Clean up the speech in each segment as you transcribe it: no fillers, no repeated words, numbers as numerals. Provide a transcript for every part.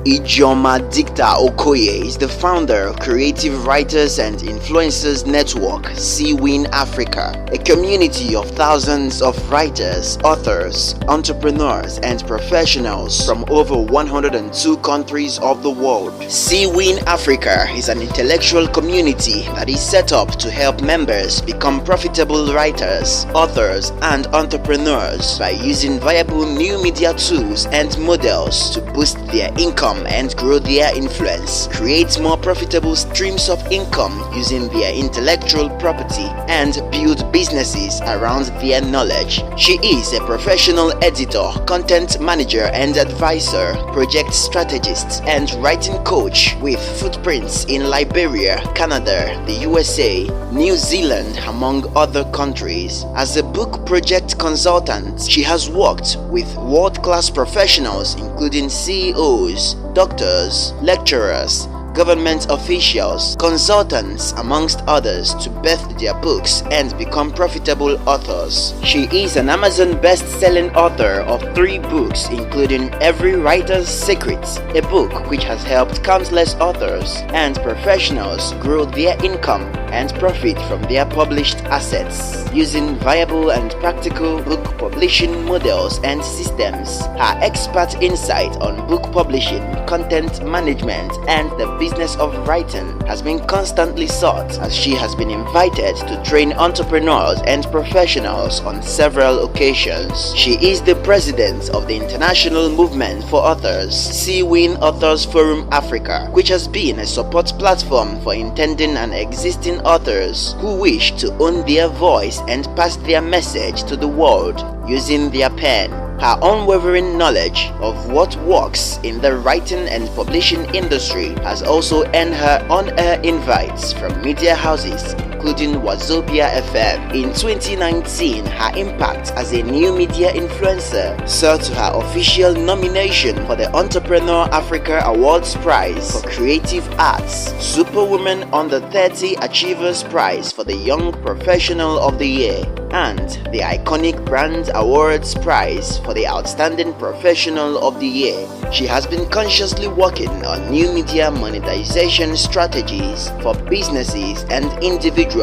Ijeoma Dicta Okoye is the founder of Creative Writers and Influencers Network, CWIN Africa, a community of thousands of writers, authors, entrepreneurs, and professionals from over 102 countries of the world. CWIN Africa is an intellectual community that is set up to help members become profitable writers, authors, and entrepreneurs by using viable new media tools and models to boost their income and grow their influence, create more profitable streams of income using their intellectual property, and build businesses around their knowledge. She is a professional editor, content manager and advisor, project strategist, and writing coach with footprints in Liberia, Canada, the USA, New Zealand, among other countries. As a book project consultant, she has worked with world-class professionals including CEOs, doctors, lecturers, government officials, consultants, amongst others, to birth their books and become profitable authors. She is an Amazon best-selling author of 3 books, including Every Writer's Secret, a book which has helped countless authors and professionals grow their income and profit from their published assets using viable and practical book publishing models and systems. Her expert insight on book publishing, content management, and the business of writing has been constantly sought, as she has been invited to train entrepreneurs and professionals on several occasions. She is the president of the International Movement for Authors, CWIN Authors Forum Africa, which has been a support platform for intending and existing authors who wish to own their voice and pass their message to the world using their pen. Her unwavering knowledge of what works in the writing and publishing industry has also earned her on-air invites from media houses including Wazobia FM. In 2019, her impact as a new media influencer saw to her official nomination for the Entrepreneur Africa Awards Prize for Creative Arts, Superwoman Under 30 Achievers Prize for the Young Professional of the Year, and the Iconic Brand Awards Prize for the Outstanding Professional of the Year. She has been consciously working on new media monetization strategies for businesses and individuals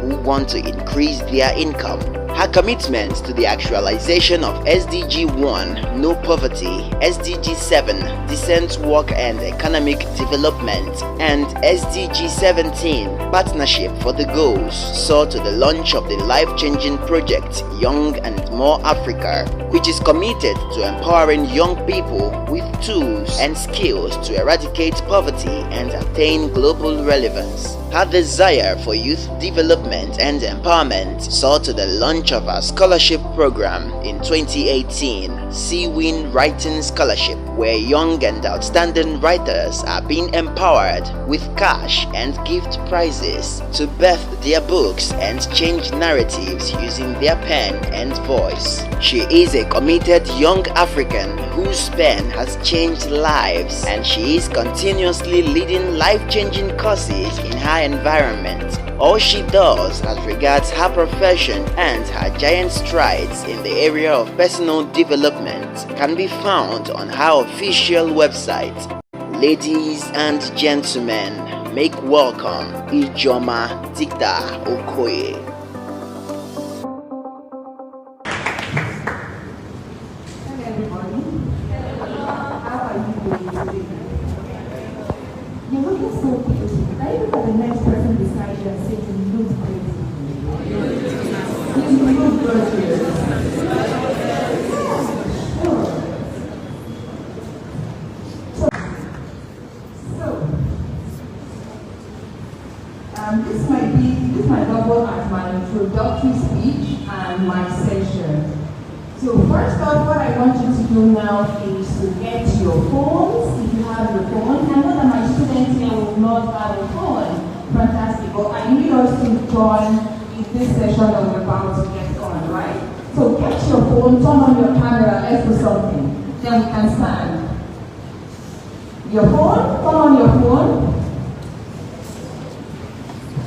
who want to increase their income. Her commitment to the actualization of SDG 1, No Poverty, SDG 7, Decent Work and Economic Development, and SDG 17, Partnership for the Goals, saw to the launch of the life-changing project Young and More Africa, which is committed to empowering young people with tools and skills to eradicate poverty and attain global relevance. Her desire for youth development and empowerment saw to the launch of our scholarship program in 2018, CWIN Writing Scholarship, where young and outstanding writers are being empowered with cash and gift prizes to birth their books and change narratives using their pen and voice. She is a committed young African whose pen has changed lives, and she is continuously leading life-changing courses in her environment. All she does as regards her profession and her giant strides in the area of personal development can be found on her official website. Ladies and gentlemen, make welcome Ijeoma Dicta Okoye. Hello everybody. How are you doing today? You're looking so beautiful. Can you look at the next person beside you and say, you look crazy? You look gorgeous. This might double as my introductory speech and my session. So first off, what I want you to do now is to get your phones, if you have your phone. I know that my students here will not have a phone. Fantastic. But I need us to join in this session that we're about to get on, right? So get your phone, turn on your camera, let's do something. Then we can stand. Your phone, turn on your phone.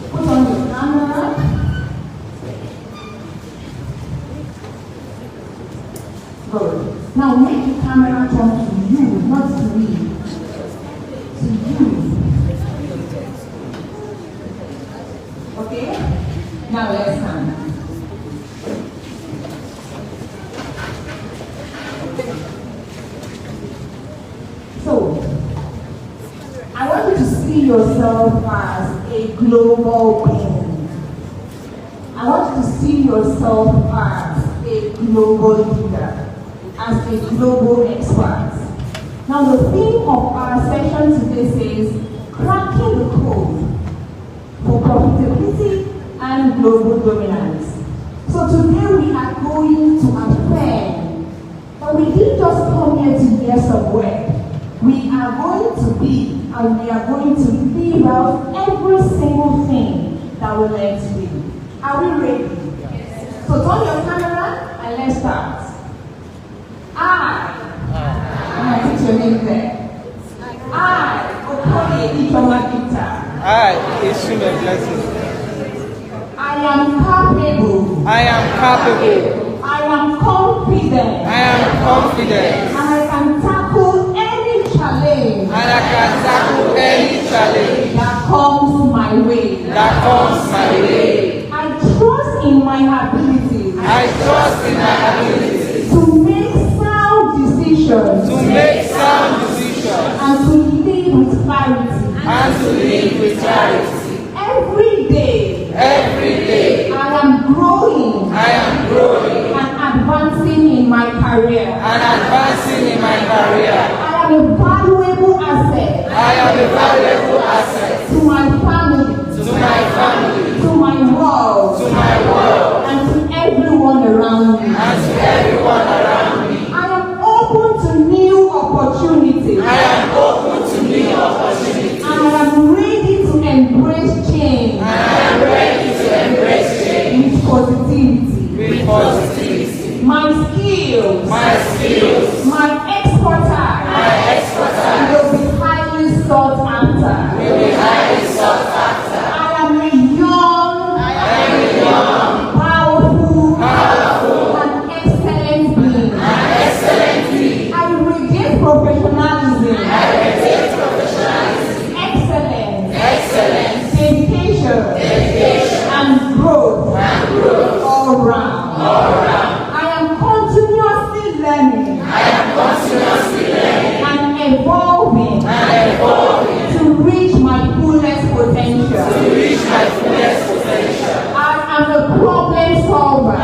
Put on your camera. Good. Now make the camera turn to you, not to me. Now let's stand. So, I want you to see yourself as a global being. I want you to see yourself as a global leader, as a global expert. Now the theme of our session today says, cracking the code for profitability and global dominance. So today we are going to affirm that we didn't just come here to hear some word. We are going to be and we are going to live out every single thing that we learn today. Are we ready? Yes. So turn your camera and let's start. I'm going to put your name there. I, Okoye Ijeoma Dicta. I, assume a blessing. I am capable. I am capable. I am confident. I am confident. And I can tackle any challenge. And I can tackle any challenge That comes my way. that comes my way. I trust in my abilities. I trust in my ability To make sound decisions. to make sound decisions And to live with clarity. and to live with clarity. Every day. Every day I am growing. I am growing And advancing in my career. and advancing in my career. I am a valuable asset. I am a valuable asset To my family. to my family, To my world. to my world, And to everyone around me. and to everyone around me. I am open to new opportunities. I am open to new opportunities. And I am ready to embrace change. And I am ready to embrace change With positivity. with positivity. My skills. My skills, My expertise. Will be highly sought after. will be highly sought after. I am a young. Powerful. And excellent being. I radiate professionalism. Excellence. Dedication. And growth. All round. I am continuously learning. And evolving. To reach my fullest potential. I am a problem solver. And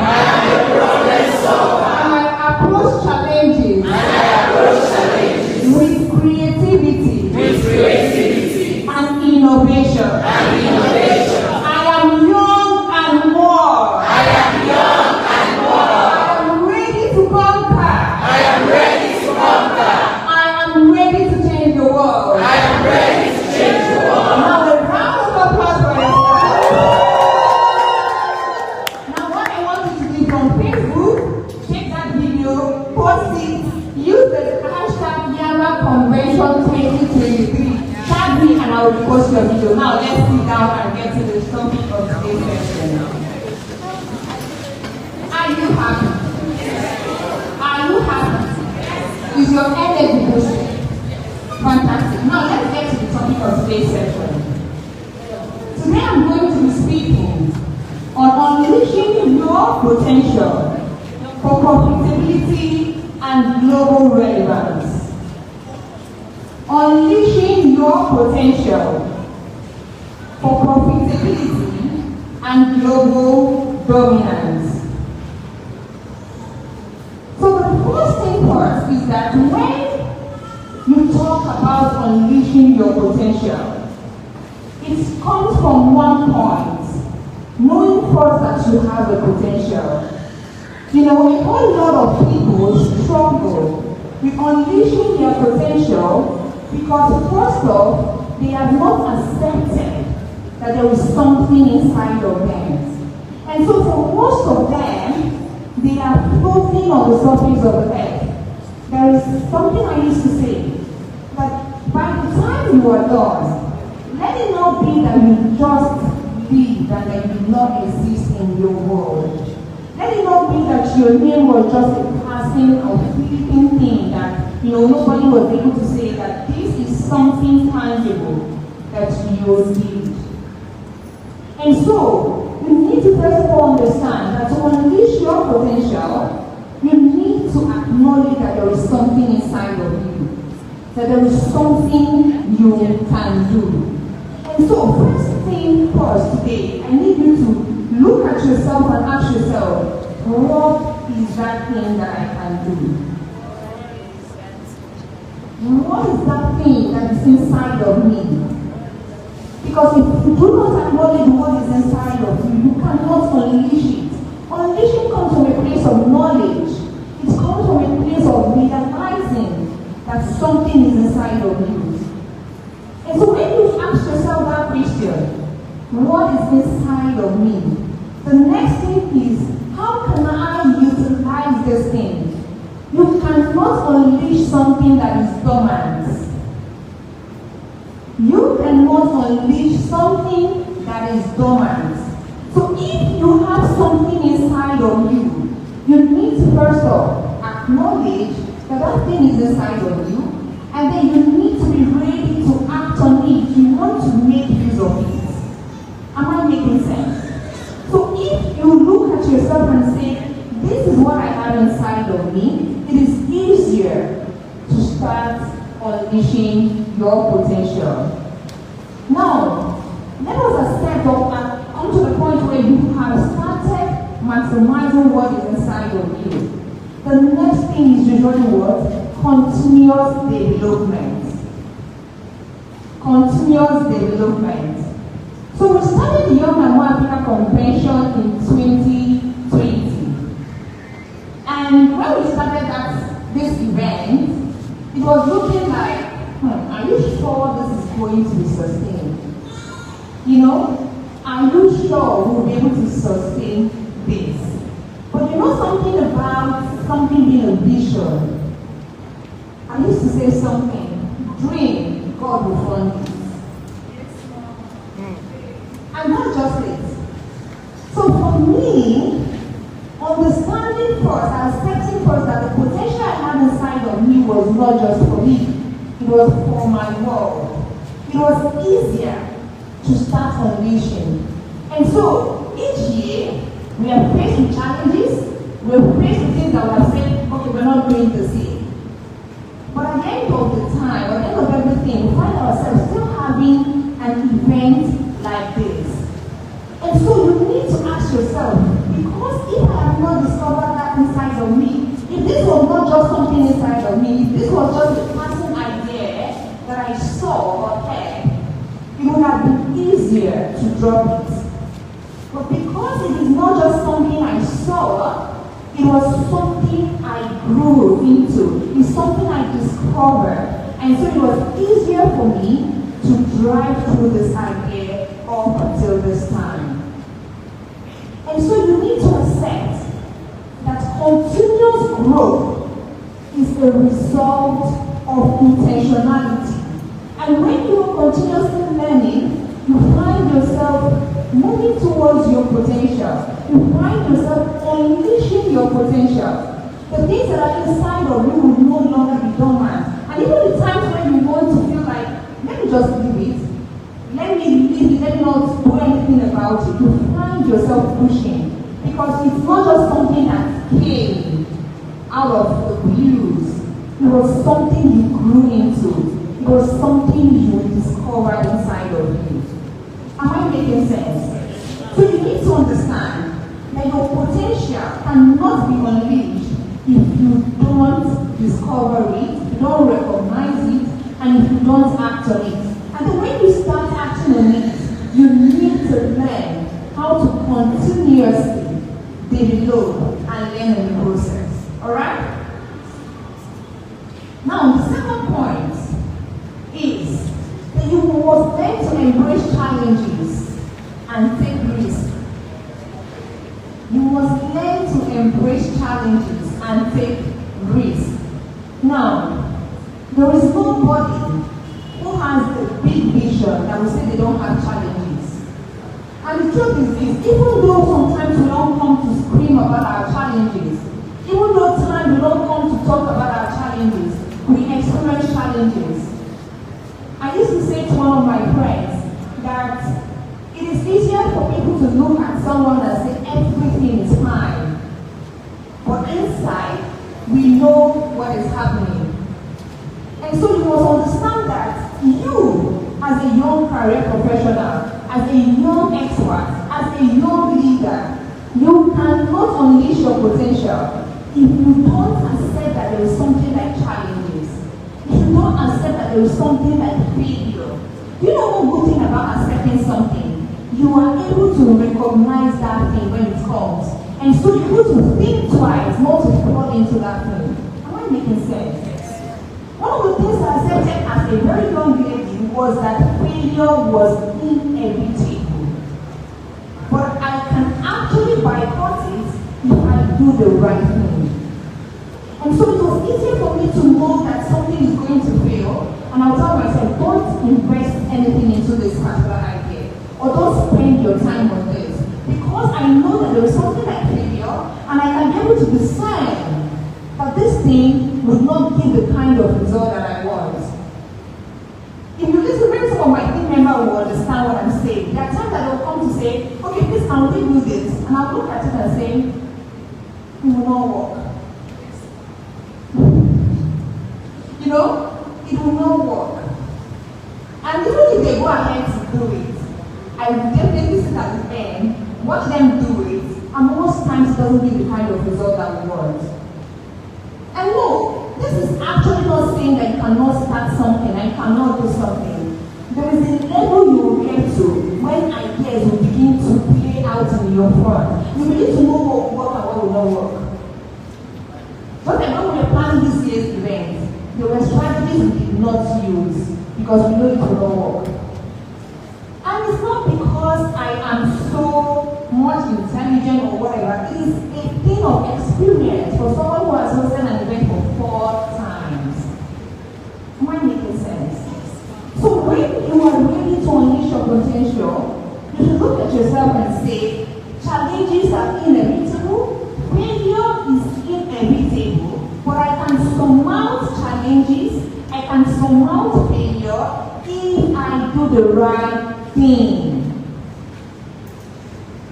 I approach challenges. With creativity. And innovation. I am young and more. I am ready to conquer. I am ready to change the world. Now a round of applause for yourself. Now what I want you to do from Facebook, take that video, post it, use the hashtag YAMA Convention 2023. Tag me and I will post your video. Now let's sit down and get to the topic of today's session. Are you happy? Are you happy? Is your energy boosted? Fantastic. Now let's get to the topic of today's session. Today I'm going to be speaking on unleashing your potential for profitability and global relevance. Unleashing your potential for profitability and global dominance. So the first thing first is that when you talk about unleashing your potential, it comes from one point, knowing first that you have a potential. You know, a whole lot of people struggle with unleashing their potential because first off, they have not accepted that there is something inside of them. And so for most of them, they are floating on the surface of the earth. There is something I used to say, that by the time you are done, let it not be that you just live and that you do not exist in your world. Let it not be that your name was just a passing or fleeting thing that, nobody was able to say that this is something tangible that you did. And so, we need need to first of all understand that to unleash your potential, you need to acknowledge that there is something inside of you, that there is something you can do. And so, first thing first today, I need you to look at yourself and ask yourself, what is that thing that I can do? What is that thing that is inside of me? Because if you do not acknowledge what is inside of you, you cannot unleash it. Unleashing comes from a place of knowledge. It comes from a place of realizing that something is inside of you. And so when you ask yourself that question, what is inside of me? The next thing is, how can I utilize this thing? You cannot unleash something that is dormant. You cannot unleash something that is dormant. So if you have something inside of you, you need to first off acknowledge that that thing is inside of you, and then you need to be ready to act on it. You want to make use of it. Am I making sense? So if you look at yourself and say, this is what I have inside of me, it is easier to start unleashing your potential. Now, let us accept or come to the point where you have started maximizing what is inside of you. The next thing is usually what? Continuous development. Continuous development. So we started the YAMA Africa Convention in 2020. And when we started this event, it was looking like, are you sure this is going to be sustained? You know, are you sure we'll be able to sustain this? But you know something about something being a vision? I used to say something, dream, God will fund it. And that's just it. So for me, understanding first, accepting first that the potential I had inside of me was not just for me, it was for my world. It was easier to start unleashing. And so each year, we are faced with challenges, we are faced with things that we have said, okay, we're not going to see. But at the end of the time, at the end of everything, we find ourselves still having an event like this. And so you need to ask yourself, because if I have not discovered that inside of me, if this was not just something inside of me, if this was just a passing idea that I saw or heard, it would have been easier to drop it. But because it is not just something I saw, it was something I grew into. It's something I discovered. And so it was easier for me to drive through this idea up until this time. And so you need to accept that continuous growth is a result of intentionality. And when you are continuously learning, you find yourself moving towards your potential. You find yourself unleashing your potential. The things that are inside of you will no longer be dormant. And even the times when you want to feel like, let me just leave it, let me leave it, let me not do anything about it, you find yourself pushing. Because it's not just something that came out of the blues. It was something you grew into. It was something you discovered inside of you. Am I making sense? So you need to understand that your potential cannot be unleashed if you don't discover it, if you don't recognize it, and if you don't act on it. And then when you start acting on it, you need to learn how to continuously develop and learn in the process. Alright? Now, the second point is that you must learn to embrace challenges and take risks. You must learn to embrace challenges and take risks. Now, there is nobody who has a big vision that will say they don't have challenges. And the truth is this, even though sometimes we don't come to scream about our challenges, even though sometimes we don't come to talk about our challenges, we experience challenges. I used to say to one of my friends that it is easier for people to to look at someone and say everything is fine. But inside, we know what is happening. And so you must understand that you, as a young career professional, as a young expert, as a young leader, you cannot unleash your potential if you don't accept that there is something like challenges. If you don't accept that there is something like failure. Do you know one good thing about accepting something? You are able to recognize that thing when it comes. And so you're able to think twice, not to fall into that thing. Am I making sense? One of the things I accepted as a very young lady was that failure was inevitable. But I can actually bypass it if I do the right thing. And so it was easier for me to know that something is going to fail, and I'll tell myself, don't invest anything into this particular idea, or don't spend your time on this, because I know that there is something like failure, and I can be able to discern that this thing would not give the kind of result that I want. If you listen, maybe some of my team members will understand what I'm saying. There are times that they'll come to say, okay, please can we do this? And I'll look at it and say, it will not work. You know, it will not work. And even if they go ahead to do it, I will definitely sit at the end, watch them do it, and most times it doesn't give the kind of result that we want. And no, this is actually not saying that you cannot start something and you cannot do something. There is a level you will get to when ideas will begin to play out in your front. You need to know what will work and what will not work. But when we were planning this year's event, there were strategies we did not use because we know it will not work. And it's not because I am so much intelligent or whatever. It is a thing of experience for someone who has hosted an event for 4 times. Am I making sense? So when you are ready to unleash your potential, you should look at yourself and say, challenges are inevitable, failure is inevitable, but I can surmount challenges, I can surmount failure if I do the right thing.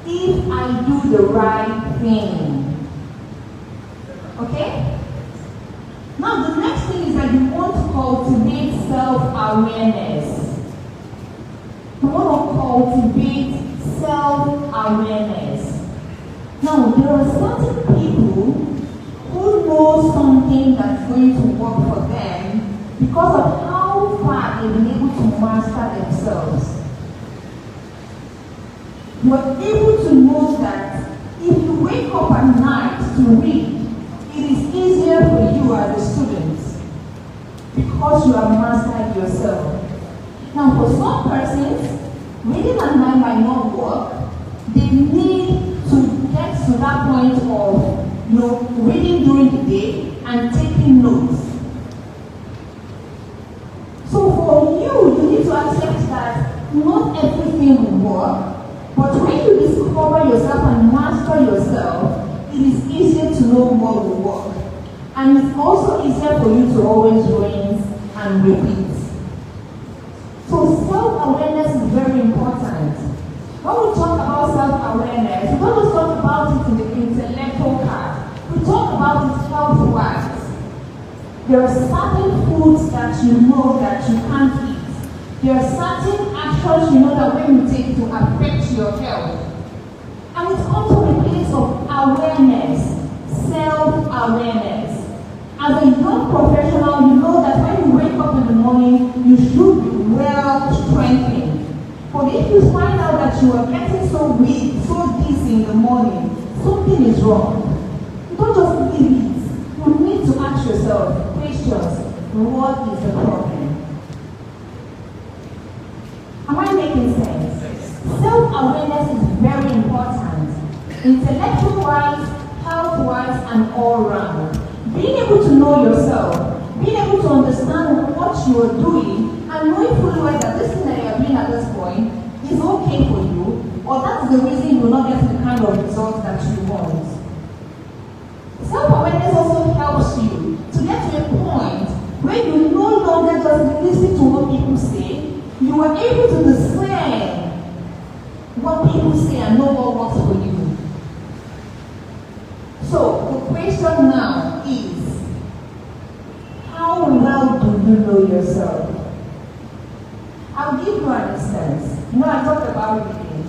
If I do the right thing. Okay? Now the next thing is that you want to cultivate self-awareness. You want to cultivate self-awareness. Now there are certain people who know something that's going to work for them because of how far they've been able to master themselves. You are able to know that if you wake up at night to read, it is easier for you as a student because you have mastered yourself. Now for some persons, reading at night might not work. They need to get to that point of reading during the day and taking notes. So for you need to accept that not everything will work. But when you discover yourself and master yourself, it is easier to know what will work. And it's also easier for you to always rinse and repeat. So self-awareness is very important. When we talk about self-awareness, we don't just talk about it in the intellectual part. We talk about it health-wise. There are certain foods that you know that you can't eat. There are certain actions you know that when you take to affect your health. And it comes from a place of awareness, self-awareness. As a young professional, you know that when you wake up in the morning, you should be well strengthened. But if you find out that you are getting so weak, so dizzy in the morning, something is wrong. You don't just leave it. You need to ask yourself questions. What is the problem? Am I making sense? Self-awareness is very important. Intellectual-wise, health-wise, and all-round. Being able to know yourself, being able to understand what you are doing, and knowing fully well that this thing that you are doing at this point is okay for you, or that's the reason you will not get the kind of results that you want. Self-awareness also helps you to get to a point where you no longer just listen to what people say. You are able to discern what people say and know what works for you. So the question now is, how well do you know yourself? I'll give you an instance. I talked about reading.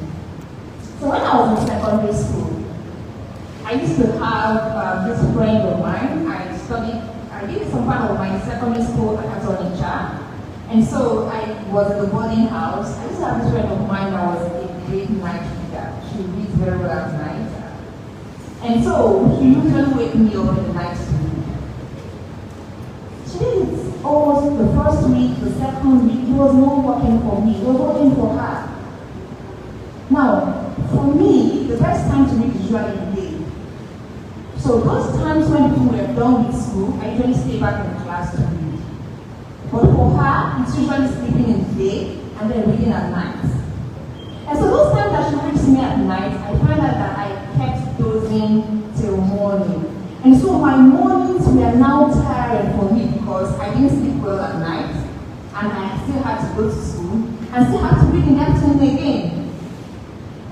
So when I was in secondary school, I used to have this friend of mine. I did some part of my secondary school at Onitsha. And so I was in the boarding house. I used to have this friend of mine that was a great night reader. She reads very well at night. And so she usually wake me up in the night to read. She did it almost the first week, the second week. It was not working for me. It was working for her. Now, for me, the best time to read is usually in the day. So those times when people were done with school, I usually stay back in class to read. But for her, it's usually sleeping in the day and then reading at night. And so those times that she reads me at night, I find out that I kept dozing till morning. And so my mornings were now tiring for me because I didn't sleep well at night and I still had to go to school and still had to read in the afternoon again.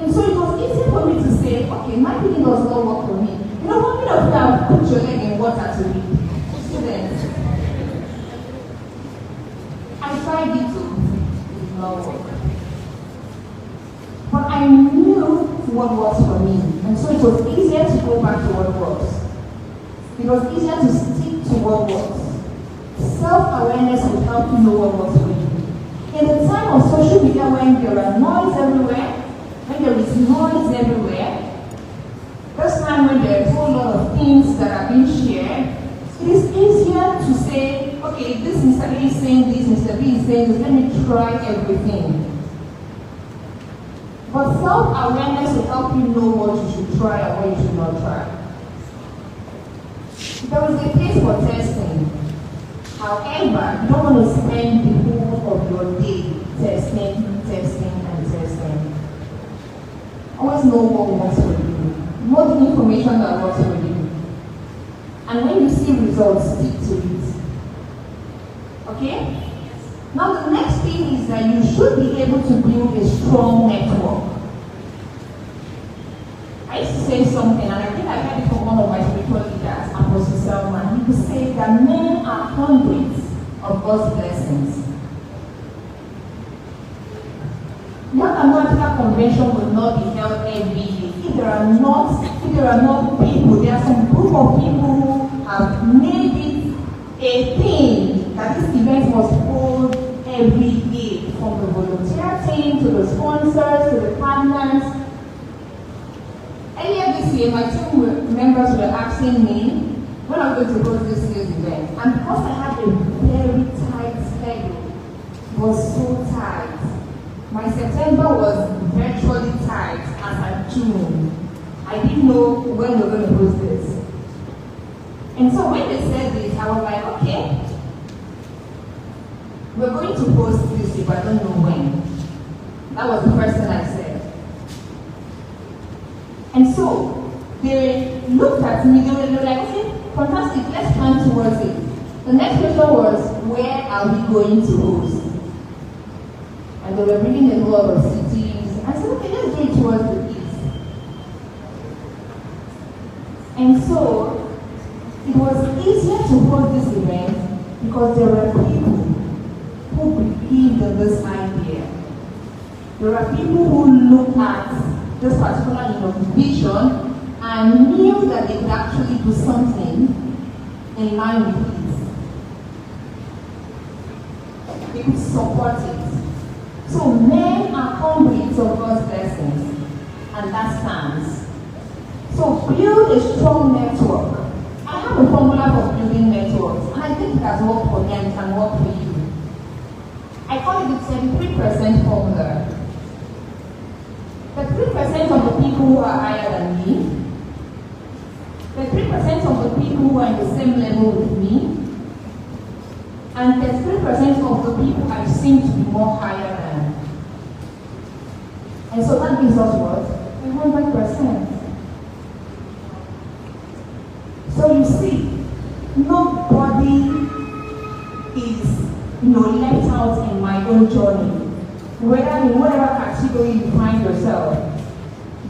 And so it was easy for me to say, okay, my reading does not work for me. One minute of you have put your leg in water to read. Students, I tried it too. It did not work. But I knew what works for me. And so it was easier to go back to what works. It was easier to stick to what works. Self-awareness will help you know what works for you. In the time of social media when there are noise everywhere, when there is noise everywhere, this time when there are a whole lot of things that are being shared, it is easier to say, okay, this Mr. A is saying this, Mr. B is saying this, let me try everything. But self-awareness will help you know what you should try and what you should not try. There is a place for testing. However, you don't want to spend the whole of your day testing, and testing. Always know what works for you. Know the information that works for you. And when you see results, stick to it. Okay? Now the next thing is that you should be able to build a strong network. I used to say something, and I think I heard it from one of my spiritual leaders, Apostle Selman. He would say that men are conduits of God's blessings. Mathematical convention will not be held every day. If there are not people, there are some group of people who have made it a thing that this event must hold every day, from the volunteer team to the sponsors to the partners. Earlier this year, my team members were asking me when I'm going to host this year's event, and because I had a very tight schedule, it was so tight. My September was virtually tight as at June. I didn't know when we were going to host this. And so when they said this, I was like, okay, we're going to host this if I don't know when. That was the first thing I said. And so they looked at me, they were like, okay, fantastic, let's plan towards it. The next question was, where are we going to host? And they were bringing a lot of cities. I said, okay, let's do it towards the east. And so it was easier to hold this event because there were people who believed in this idea. There are people who looked at this particular vision and knew that they could actually do something in line with it. They could support it. So men are conduits of God's blessings, and that stands. So build a strong network. I have a formula for building networks, and I think it has worked for me and it can work for you. I call it the 33% formula. 33% of the people who are higher than me, 33% of the people who are in the same level with me, and 33% of the people I seem to be more higher than. And so that gives us what? 100%. So you see, nobody is left out in my own journey. whether in whatever category you find yourself,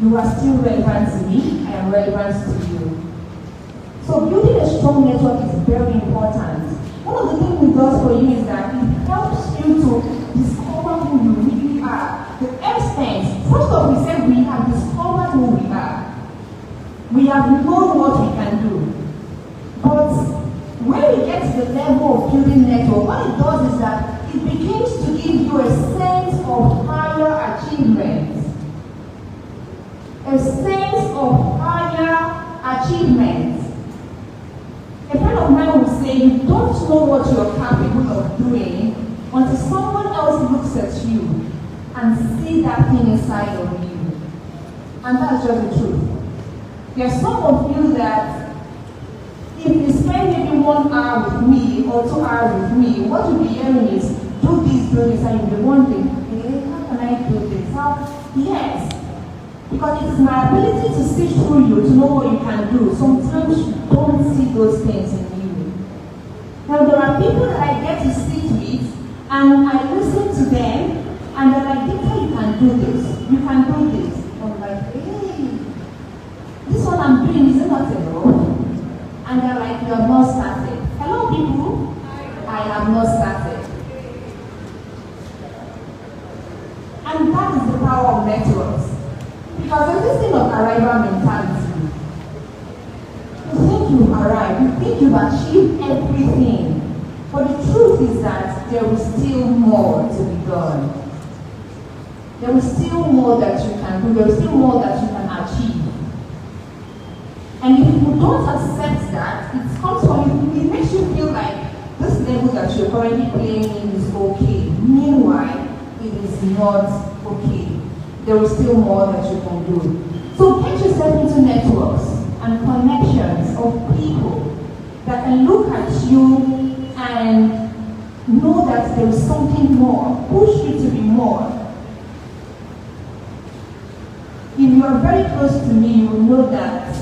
you are still relevant to me, I am relevant to you. So building a strong network is very important. One of the things it does for you is that it helps you to discover who you really are. The extent, first of all, we said we have discovered who we are. We have known what we can do. But when we get to the level of building network, what it does is that it begins to give you a sense of higher achievement. A sense of higher achievement. A friend of mine will say, you don't know what you're capable of doing until someone else looks at you and sees that thing inside of you. And that's just the truth. There's some of you that if you spend maybe 1 hour with me or 2 hours with me, what you'll be hearing is, do this, and you'll be wondering, hey, how can I do this? Yes. Because it is my ability to see through you, to know what you can do. Sometimes you don't see those things in you. Now there are people that I get to sit with, and I listen to them, and they're like, Dicta, you can do this. You can do this. I'm like, hey, this one I'm doing is not enough. And they're like, you have not started. Hello, people. I have not started. And that is the power of networks. Because there's this thing of arrival mentality. You think you've arrived, you think you've achieved everything. But the truth is that there is still more to be done. There is still more that you can do, there is still more that you can achieve. And if you don't accept that, it comes from you, it makes you feel like this level that you're currently playing in is okay. Meanwhile, it is not okay. There is still more that you can do. So get yourself into networks and connections of people that can look at you and know that there is something more, push you to be more. If you are very close to me, you will know that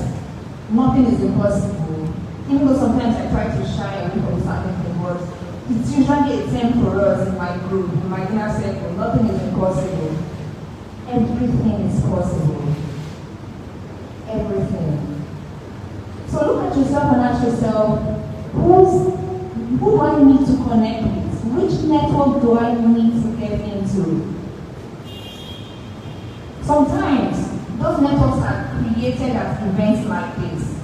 nothing is impossible. Even though sometimes I try to shy away from certain words, it's usually a term for us in my group, in my inner circle. Nothing is impossible. Everything is possible. Everything. So look at yourself and ask yourself, who do I need to connect with? Which network do I need to get into? Sometimes those networks are created at events like this.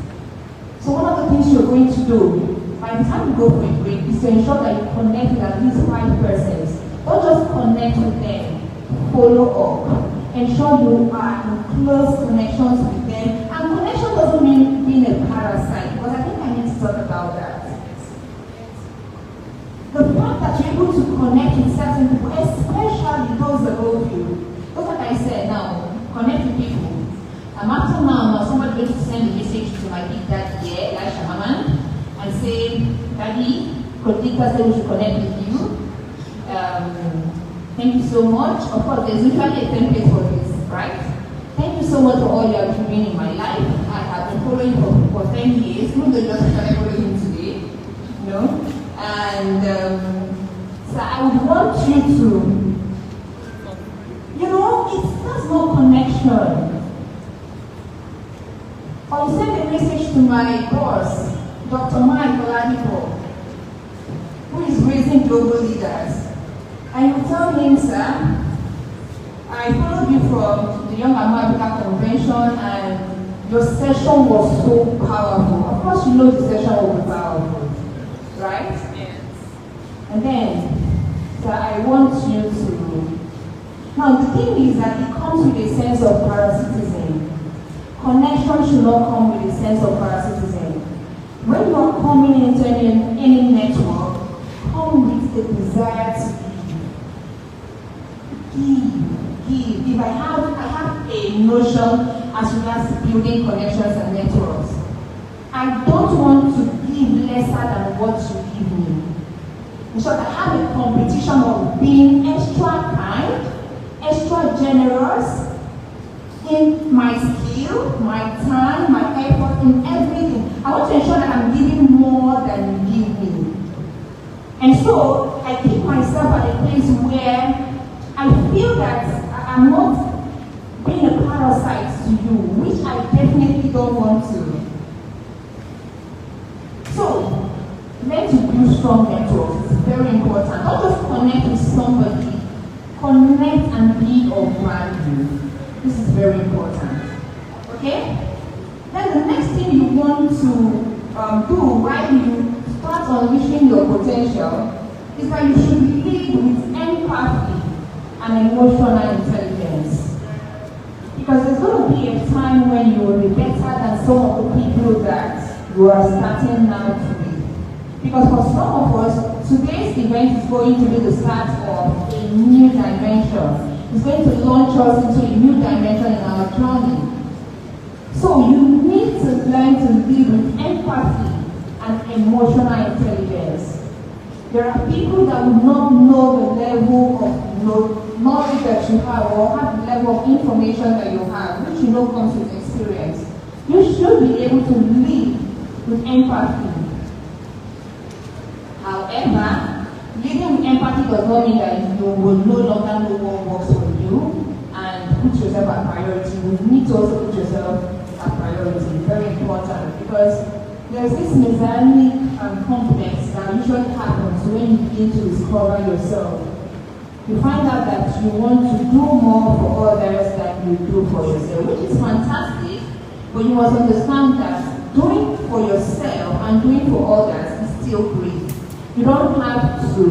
So one of the things you're going to do, by the time you go for a break, is to ensure that you connect with at least 5 persons. Don't just connect with them, follow up. Ensure you are in close connections with them. And connection doesn't mean being a parasite, because I think I need to talk about that. The fact that you're able to connect with certain people, especially those above you, just like I said now, connect with people. After now, somebody going to send a message to my big dad here, Elisha Maman, and say, Daddy, Dicta said we should connect with you. Thank you so much. Of course, there's usually a template for this, right? Thank you so much for all you have been doing in my life. I have been following for 10 years, not the just started following today, you know? And so I would want you to, that's no connection. Or you send a message to my boss, Dr. Mike Oladipo, who is raising global leaders. And you tell him, sir, I followed you from the Young Africa Convention and your session was so powerful. Of course you know the session will be powerful, right? Yes. And then, sir, I want you to... Now the thing is that it comes with a sense of parasitism. Connection should not come with a sense of parasitism. When you are coming into any network, come with the desire to give. If I have a notion as regards to building connections and networks. I don't want to give lesser than what you give me. In short, I have a competition of being extra kind, extra generous in my skill, my time, my effort, in everything. I want to ensure that I'm giving more than you give me. And so I keep myself at a place where I I feel that I'm not being a parasite to you, which I definitely don't want to. So, learn to build strong networks. It's very important. Don't just connect with somebody, connect and be of value. This is very important. Okay? Then the next thing you want to do while you start unleashing your potential is that you should lead with empathy and emotional intelligence. Because there's going to be a time when you will be better than some of the people that you are starting now to be. Because for some of us, today's event is going to be the start of a new dimension. It's going to launch us into a new dimension in our journey. So you need to learn to live with empathy and emotional intelligence. There are people that will not know the level of knowledge that you have or have the level of information that you have, which you know comes with experience. You should be able to live with empathy. However, living with empathy does not mean that you will no longer know what works for you and put yourself at priority. You need to also put yourself at priority. Very important, because there's this messianic complex that usually happens when you begin to discover yourself. You find out that you want to do more for others than you do for yourself, which is fantastic, but you must understand that doing for yourself and doing for others is still great. You don't have to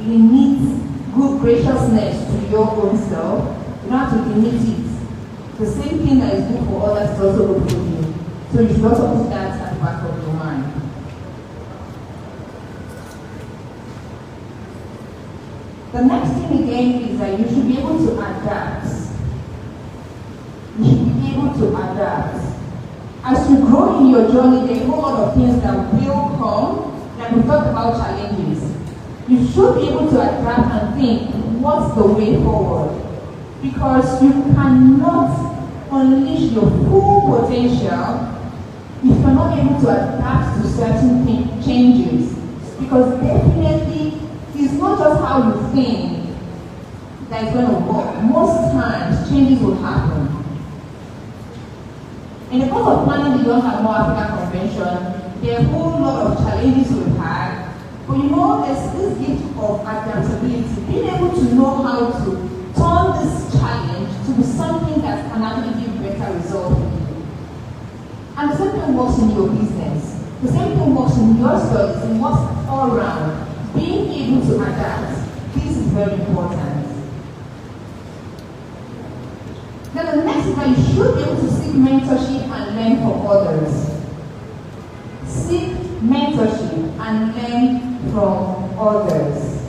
limit good graciousness to your own self. You don't have to limit it. The same thing that is good for others is also good for you. So you should also put that at the back of your mind. The next thing again is that you should be able to adapt. You should be able to adapt. As you grow in your journey, there are a whole lot of things that will come. Like we talked about challenges. You should be able to adapt and think, what's the way forward? Because you cannot unleash your full potential if you're not able to adapt to certain changes. Because definitely, it's not just how you think that is going to work. Most times, changes will happen. In the course of planning the Young and More Africa Convention, there are a whole lot of challenges we've had, but you know, there's this gift of adaptability, being able to know how to turn this challenge to be something that can actually give better results for you. And the same thing works in your business. The same thing works in your studies, and works all around. Being able to adapt, this is very important. Then the next is that you should be able to seek mentorship and learn from others. Seek mentorship and learn from others.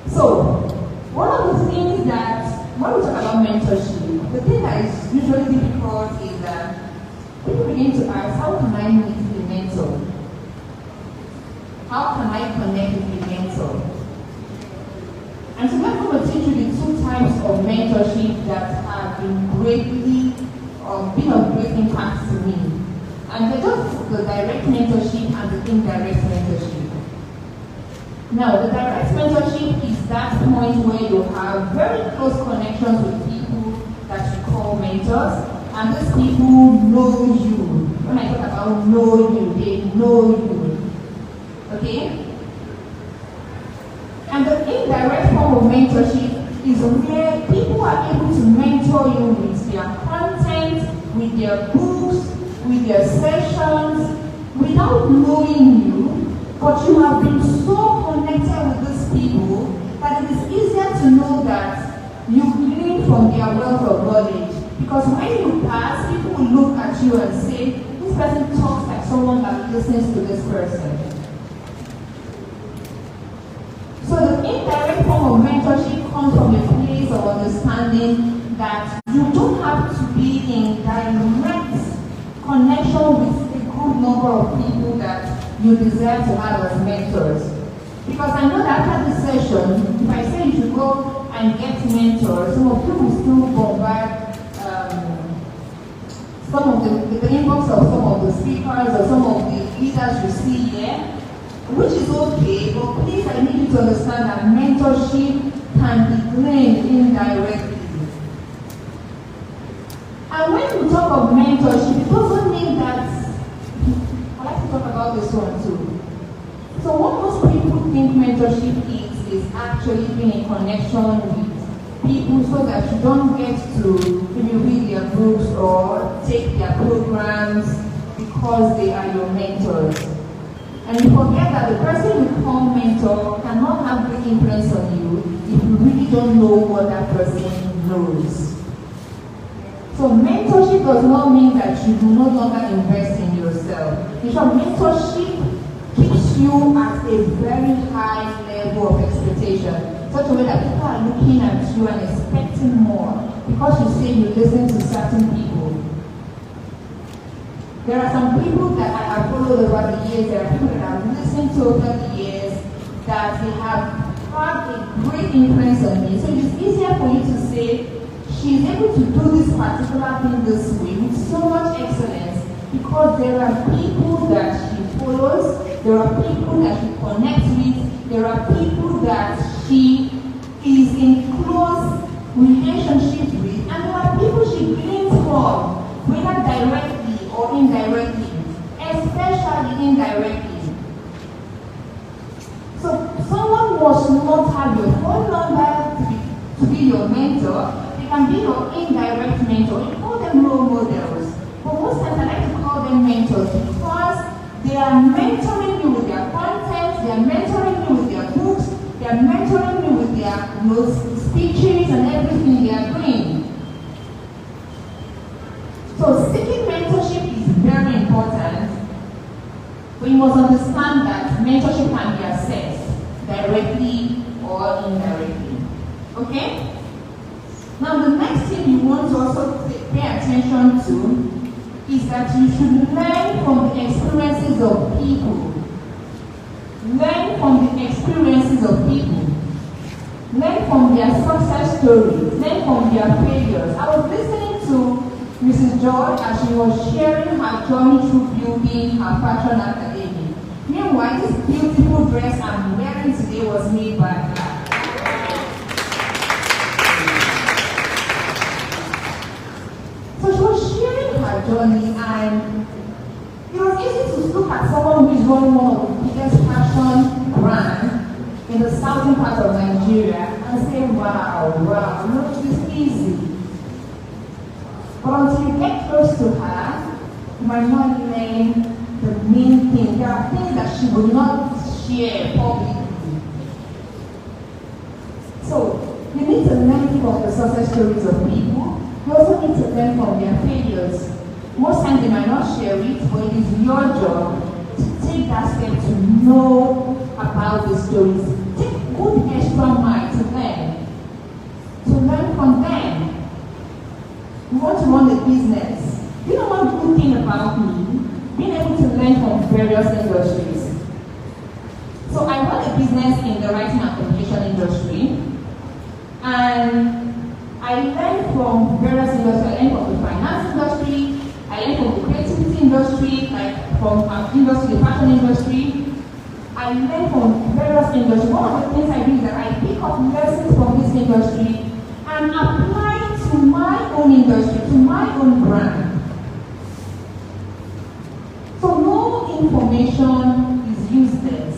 So, one of the things that, when we talk about mentorship, the thing that is usually difficult is that people begin to ask, how can I meet a mentor? How can I connect with a mentor? And so I'm going to teach you the two types of mentorship that have been greatly, been of great impact to me. And they're just the direct mentorship and the indirect mentorship. Now, the direct mentorship is that point where you have very close connections with people that you call mentors, and those people know you. When I talk about know you, they know you. Okay? And the indirect form of mentorship is where people are able to mentor you with their content, with their books, with their sessions, without knowing you, but you have been so connected with these people that it is easier to know that you glean from their wealth of knowledge. Because when you pass, people will look at you and say, this person talks like someone that listens to this person. So the indirect form of mentorship comes from a place of understanding that you don't have to be in direct connection with a good number of people that you desire to have as mentors. Because I know that after this session, if I say you should go and get mentors, some of you will still bombard some of the inbox of some of the speakers or some of the leaders you see here, which is okay, but please I need you to understand that mentorship can be gleaned indirectly. And when we talk of mentorship, it doesn't mean that, I like to talk about this one too. So what most people think mentorship is actually being in connection with people so that you don't get to maybe read their books or take their programs because they are your mentors. And you forget that the person you call mentor cannot have great influence on you if you really don't know what that person knows. So mentorship does not mean that you do no longer invest in yourself. In short, mentorship keeps you at a very high level of expectation, such a way that people are looking at you and expecting more because you say you listen to certain people. There are some people that I have followed over the years, there are people that I've listened to over the years that they have had a great influence on me. So it's easier for you to say, she's able to do this particular thing this way with so much excellence because there are people that she follows, there are people that she connects with, there are people that she is in close relationship with, and there are people she gleans from, whether directly or indirectly, especially indirectly. So someone must not have your phone number to be your mentor. They can be your indirect mentor. You call them role models. But most times I like to call them mentors because they are mentoring you with their content, they are mentoring you with their books, they are mentoring you with their speeches and everything they are doing. So seeking mentorship is very important, but you must understand that mentorship can be accessed directly or indirectly. Okay? Now the next thing you want to also pay attention to is that you should learn from the experiences of people. Learn from the experiences of people. Learn from their success stories. Learn from their failures. I was listening to Mrs. George as she was sharing her journey through building her fashion academy. Meanwhile, this beautiful dress I'm wearing today was made by her. So she was sharing her journey, and it was easy to look at someone who is running one of the biggest fashion brands in the southern part of Nigeria and say, wow, no, it's easy. But until you get close to her, you might not learn the main thing. There are things that she will not share publicly. So you need to learn from the success stories of people. You also need to learn from their failures. Most times they might not share it, but it is your job to take that step to know about the stories. Go the extra mile to learn from them. You want to run a business. You know one good thing about me? Being able to learn from various industries. So I run a business in the writing and communication industry, and I learn from various industries. I learn from the finance industry, I learn from the creativity industry, like from our industry, the fashion industry. I learn from various industries. One of the things I do is that I pick up lessons from this industry and apply to my own industry, to my own brand. So no information is useless.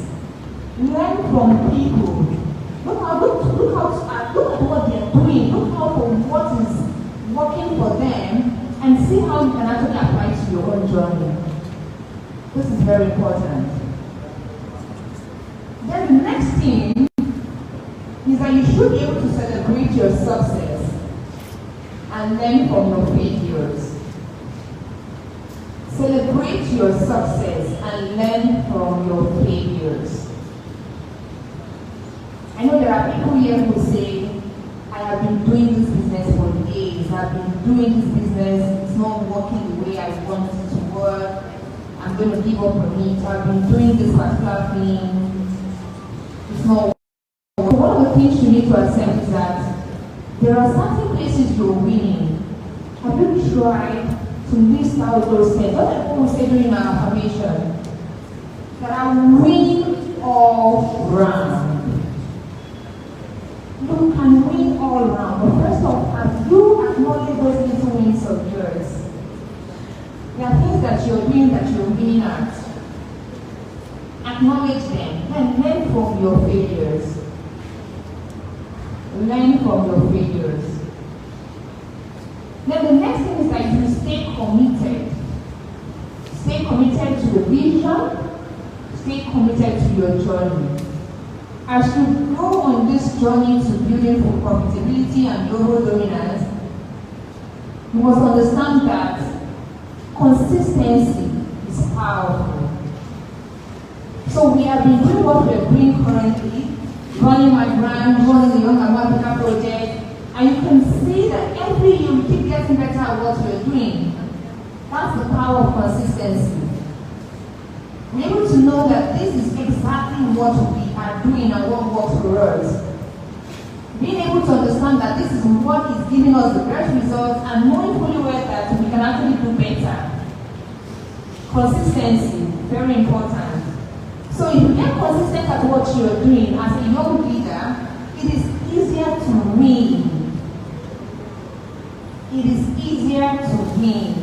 Learn from people. Look at what they are doing. Look out for what is working for them and see how you can actually apply to your own journey. This is very important. Then the next thing is that you should be able to celebrate your success and learn from your failures. Celebrate your success and learn from your failures. I know there are people here who say, I have been doing this business for years. I've been doing this business. It's not working the way I want it to work. I'm going to give up on it. I've been doing this particular thing. It's not working. One of the things you need to accept is that there are certain places you're winning. Have you tried to list out those things? What I always say during my affirmation, that I'm winning all round. Look you're doing that you're winning at. Acknowledge them and learn from your failures. Learn from your failures. Then the next thing is that you stay committed. Stay committed to the vision. Stay committed to your journey. As you go on this journey to building for profitability and global dominance, you must understand that consistency is powerful. So we have been doing what we are doing currently, running my brand, running the YAMA project, and you can see that every year we keep getting better at what we are doing. That's the power of consistency. We're able to know that this is exactly what we are doing and what works for us. Being able to understand that this is what is giving us the best results and knowing fully well that we can actually do better. Consistency, very important. So if you get consistent at what you are doing as a young leader, it is easier to win. It is easier to win.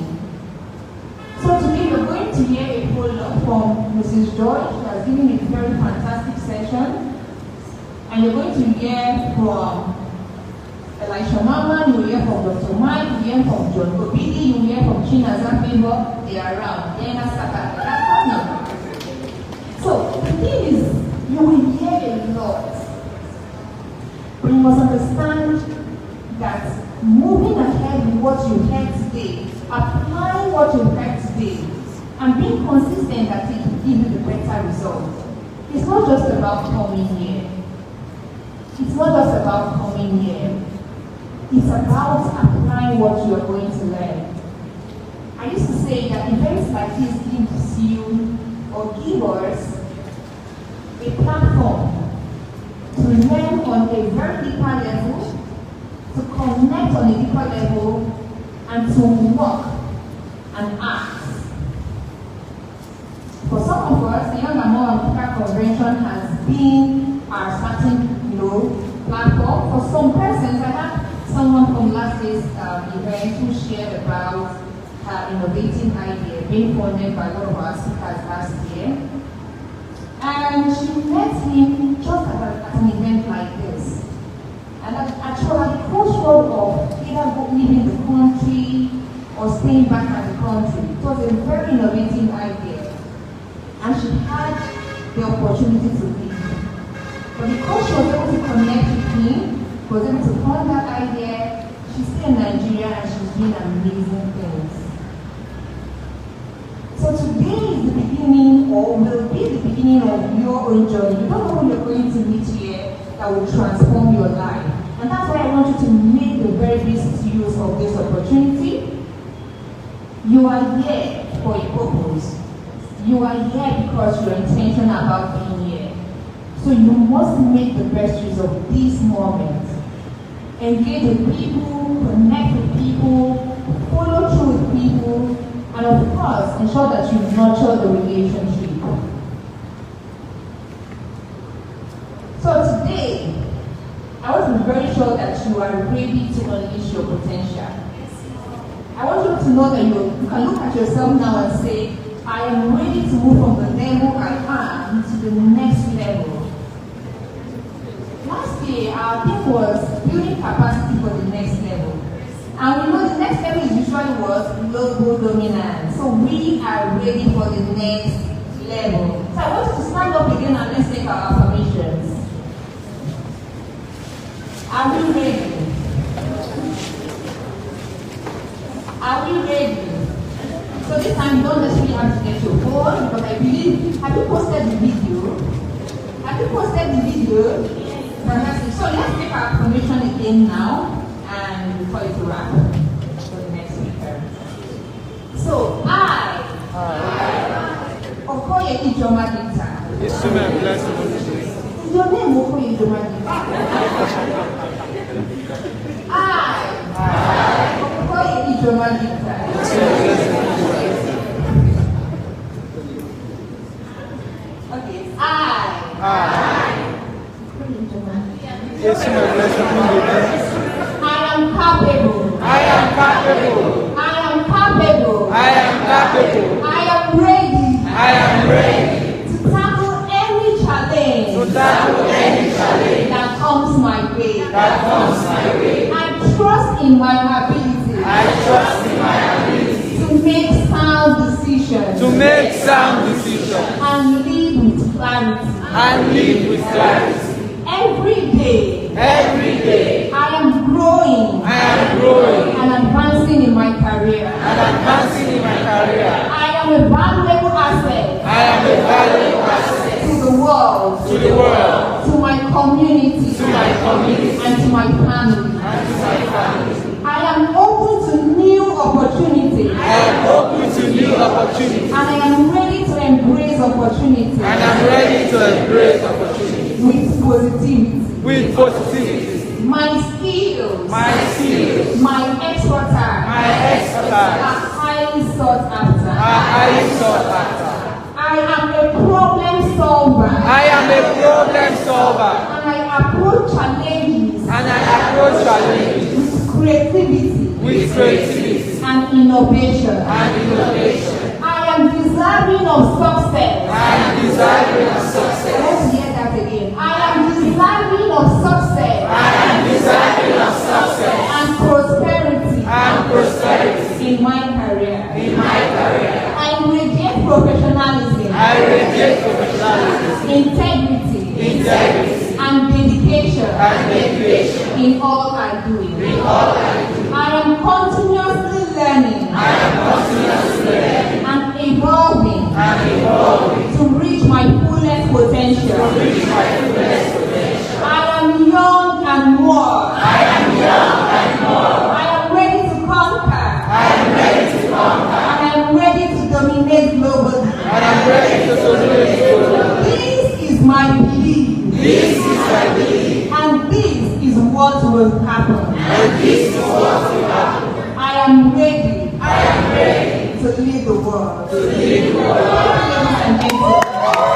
So today we're going to hear a whole lot from Mrs. Joy. She has given a very fantastic session. And you're going to hear from Elisha Mama, you will hear from Dr. Mike, you will hear from John Obidi, you will hear from Chinaza Favor. They are around. They are Saka. They are coming. So the thing is, you will hear a lot. But you must understand that moving ahead with what you heard today, applying what you heard today, and being consistent at it will give you the better result. It's not just about coming here. It's not just about coming here. It's about applying what you are going to learn. I used to say that events like this gives you or give us a platform to learn on a very deeper level, to connect on a deeper level, and to work and act. For some of us, the Young and More Africa Convention has been our starting platform. For some persons, I had someone from last year's event who shared about her innovating idea being funded by one of our speakers last year. And she met him just at an event like this. And actually, at the crossroad of either leaving the country or staying back at the country, it was a very innovative idea. And she had the opportunity to leave. But because she was able to connect with him, was able to fund that idea, she's still in Nigeria and she's doing amazing things. So today is the beginning, or will be the beginning of your own journey. You don't know who you're going to meet here that will transform your life. And that's why I want you to make the very best use of this opportunity. You are here for a purpose. You are here because you're intentional about being here. So you must make the best use of these moments. Engage with people, connect with people, follow through with people, and of course, ensure that you nurture the relationship. So today, I want to be very sure that you are ready to unleash your potential. I want you to know that you can look at yourself now and say, I am ready to move from the level I am to the next level. Last year, our theme was building capacity for the next level. And we know the next level is usually what? Global dominance. So we are ready for the next level. So I want you to stand up again and let's take our affirmations. Are we ready? Are we ready? So this time you don't necessarily have to get your phone because I believe, have you posted the video? Have you posted the video? Fantastic. So let's take our affirmation again now and we call it a wrap for the next speaker. So I Okoye Ijeoma Dicta. It's so many blessings. Is your name Okoye Ijeoma Dicta? I Okoye Ijeoma Dicta. Okay. Yes, my blessing. I am capable. I am capable. I am capable. I am capable. I am ready. I am ready To tackle any challenge. to tackle any challenge That comes my way. that comes my way. I trust in my ability. I trust in my ability To make sound decisions. to make sound decisions And live with clarity. and live with clarity. Every day, Every day I am growing I am growing and advancing in my career. and advancing in my career. I am a valuable asset I am a valuable asset to the world, to the world, to my community, to my community, and to my family. and to my family. I am open to new opportunities, I am open to new opportunities and I am ready to embrace opportunities and I'm ready to embrace opportunities with positivity. with positivity. My skills, My skills, my expertise my expertise are highly sought after. are highly sought after. I am a problem solver, I am a problem solver and I approach challenges and I approach challenges with creativity with creativity and innovation. and innovation. I am deserving of success. I am deserving of success. Let's hear that again. I am deserving of success I am deserving of success and prosperity and prosperity in my career. in my career. I reject professionalism, I reject professionalism, integrity, integrity, and dedication and dedication in all I do. in all I do. I am continuously learning I am continuously learning and evolving and evolving to reach my fullest potential. to reach my fullest potential. I am young and more. I am young and more. I am ready to conquer. I am ready to conquer And I am ready to dominate globally. and I'm ready to dominate the world. This is my belief. This is my belief And this is what will happen. and this is what will happen. I am ready I am ready to lead the world. to lead the world. Ladies and gentlemen.